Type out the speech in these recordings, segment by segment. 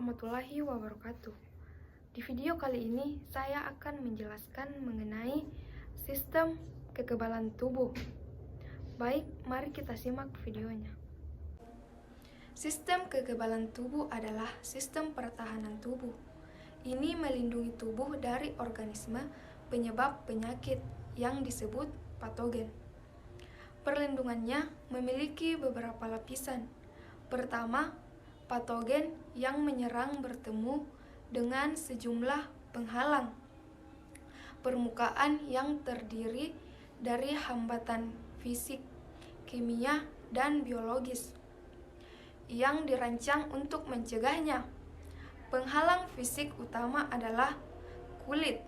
warahmatullahi wabarakatuh. Di video kali ini saya akan menjelaskan mengenai sistem kekebalan tubuh. Baik, mari kita simak videonya. Sistem kekebalan tubuh adalah sistem pertahanan tubuh. Ini melindungi tubuh dari organisme penyebab penyakit yang disebut patogen. Perlindungannya memiliki beberapa lapisan. Pertama, patogen yang menyerang bertemu dengan sejumlah penghalang permukaan yang terdiri dari hambatan fisik, kimia, dan biologis yang dirancang untuk mencegahnya. Penghalang fisik utama adalah kulit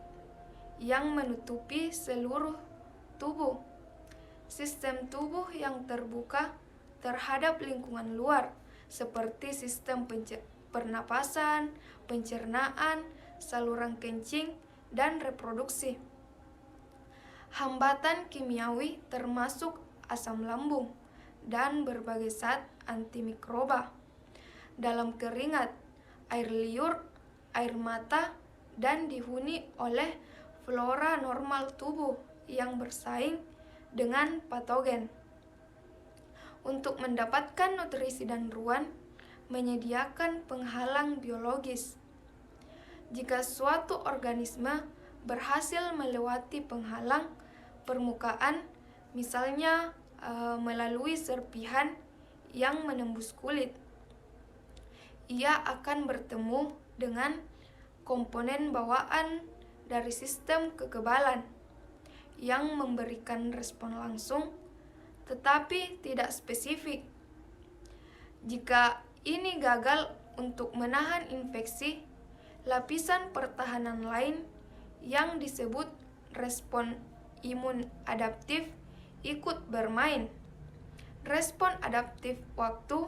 yang menutupi seluruh tubuh. Sistem tubuh yang terbuka terhadap lingkungan luar seperti sistem pernapasan, pencernaan, saluran kencing, dan reproduksi. Hambatan kimiawi termasuk asam lambung dan berbagai zat antimikroba dalam keringat, air liur, air mata, dan dihuni oleh flora normal tubuh yang bersaing dengan patogen. Untuk mendapatkan nutrisi dan ruang, menyediakan penghalang biologis. Jika suatu organisme berhasil melewati penghalang permukaan, misalnya melalui serpihan yang menembus kulit, ia akan bertemu dengan komponen bawaan dari sistem kekebalan yang memberikan respon langsung tetapi tidak spesifik. Jika ini gagal untuk menahan infeksi, lapisan pertahanan lain yang disebut respon imun adaptif ikut bermain. Respon adaptif waktu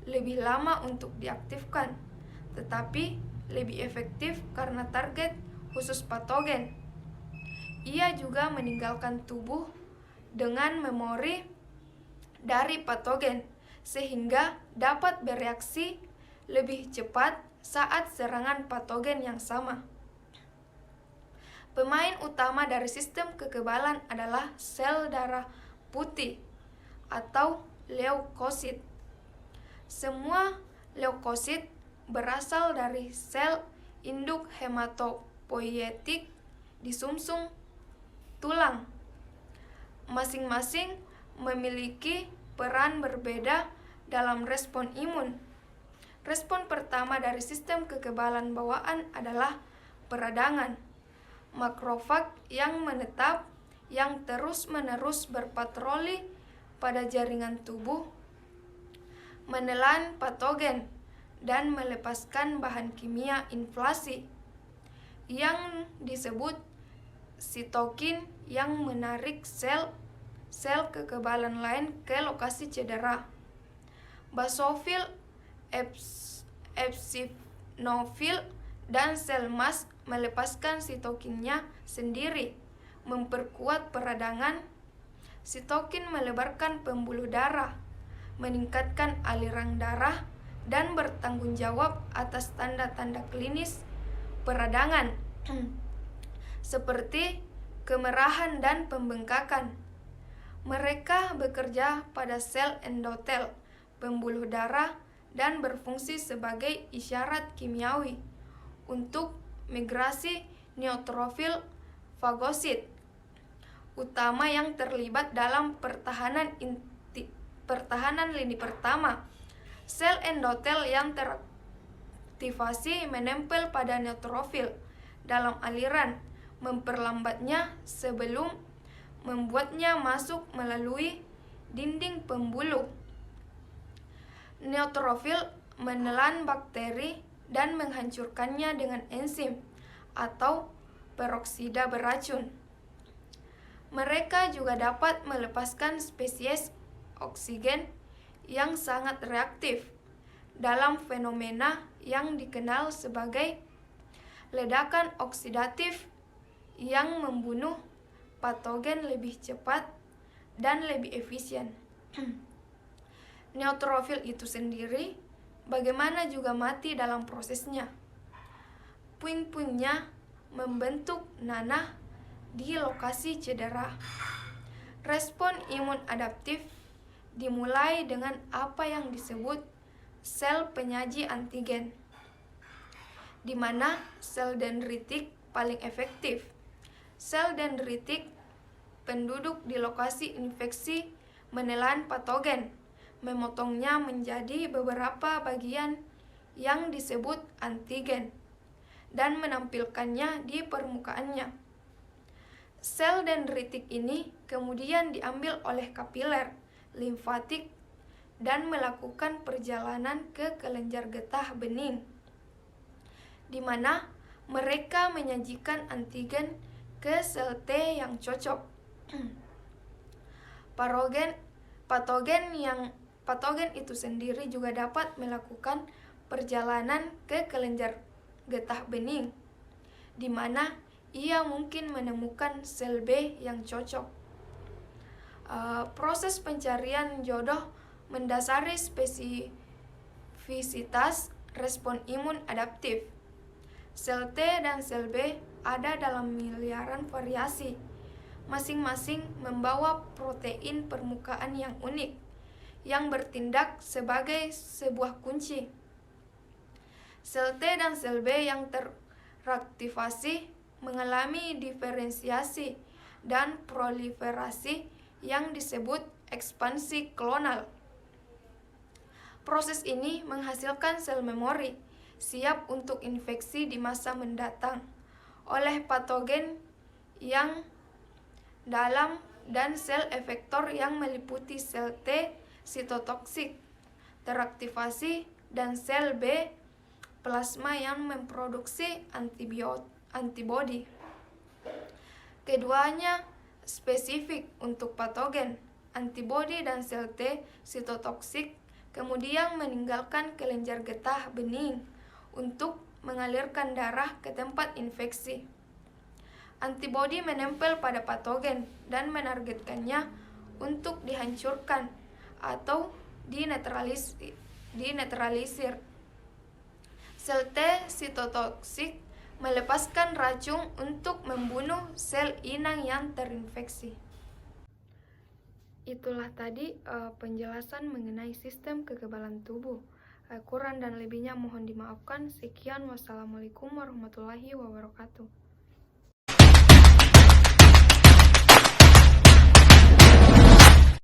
lebih lama untuk diaktifkan, tetapi lebih efektif karena target khusus patogen. Ia juga meninggalkan tubuh dengan memori dari patogen, sehingga dapat bereaksi lebih cepat saat serangan patogen yang sama. Pemain utama dari sistem kekebalan adalah sel darah putih atau leukosit. Semua leukosit berasal dari sel induk hematopoietik di sumsum tulang. Masing-masing memiliki peran berbeda dalam respon imun. Respon pertama dari sistem kekebalan bawaan adalah peradangan. Makrofag yang menetap yang terus-menerus berpatroli pada jaringan tubuh, menelan patogen dan melepaskan bahan kimia inflasi yang disebut sitokin yang menarik sel kekebalan lain ke lokasi cedera. Basofil, eosinofil, dan sel mast melepaskan sitokinnya sendiri, memperkuat peradangan. Sitokin melebarkan pembuluh darah, meningkatkan aliran darah, dan bertanggung jawab atas tanda-tanda klinis peradangan seperti kemerahan dan pembengkakan. Mereka bekerja pada sel endotel, pembuluh darah, dan berfungsi sebagai isyarat kimiawi untuk migrasi neutrofil fagosit utama yang terlibat dalam pertahanan lini pertama. Sel endotel yang teraktivasi menempel pada neutrofil dalam aliran, memperlambatnya sebelum membuatnya masuk melalui dinding pembuluh. Neutrofil menelan bakteri dan menghancurkannya dengan enzim atau peroksida beracun. Mereka juga dapat melepaskan spesies oksigen yang sangat reaktif dalam fenomena yang dikenal sebagai ledakan oksidatif yang membunuh patogen lebih cepat dan lebih efisien. Neutrofil itu sendiri bagaimana juga mati dalam prosesnya. Puing-puingnya membentuk nanah di lokasi cedera. Respon imun adaptif dimulai dengan apa yang disebut sel penyaji antigen, di mana sel dendritik paling efektif. Sel dendritik penduduk di lokasi infeksi menelan patogen, memotongnya menjadi beberapa bagian yang disebut antigen, dan menampilkannya di permukaannya. Sel dendritik ini kemudian diambil oleh kapiler limfatik dan melakukan perjalanan ke kelenjar getah bening, di mana mereka menyajikan antigen ke sel T yang cocok. Patogen itu sendiri juga dapat melakukan perjalanan ke kelenjar getah bening, di mana ia mungkin menemukan sel B yang cocok. Proses pencarian jodoh mendasari spesifisitas respon imun adaptif. Sel T dan sel B ada dalam miliaran variasi, masing-masing membawa protein permukaan yang unik, yang bertindak sebagai sebuah kunci. Sel T dan sel B yang teraktivasi mengalami diferensiasi dan proliferasi yang disebut ekspansi klonal. Proses ini menghasilkan sel memori, siap untuk infeksi di masa mendatang oleh patogen yang dalam dan sel efektor yang meliputi sel T sitotoksik teraktivasi dan sel B plasma yang memproduksi antibodi. Keduanya spesifik untuk patogen. Antibodi dan sel T sitotoksik kemudian meninggalkan kelenjar getah bening untuk mengalirkan darah ke tempat infeksi. Antibodi menempel pada patogen dan menargetkannya untuk dihancurkan atau dinetralisir. Sel T sitotoksik melepaskan racun untuk membunuh sel inang yang terinfeksi. Itulah tadi penjelasan mengenai sistem kekebalan tubuh. Kurang dan lebihnya mohon dimaafkan. Sekian, wassalamualaikum warahmatullahi wabarakatuh.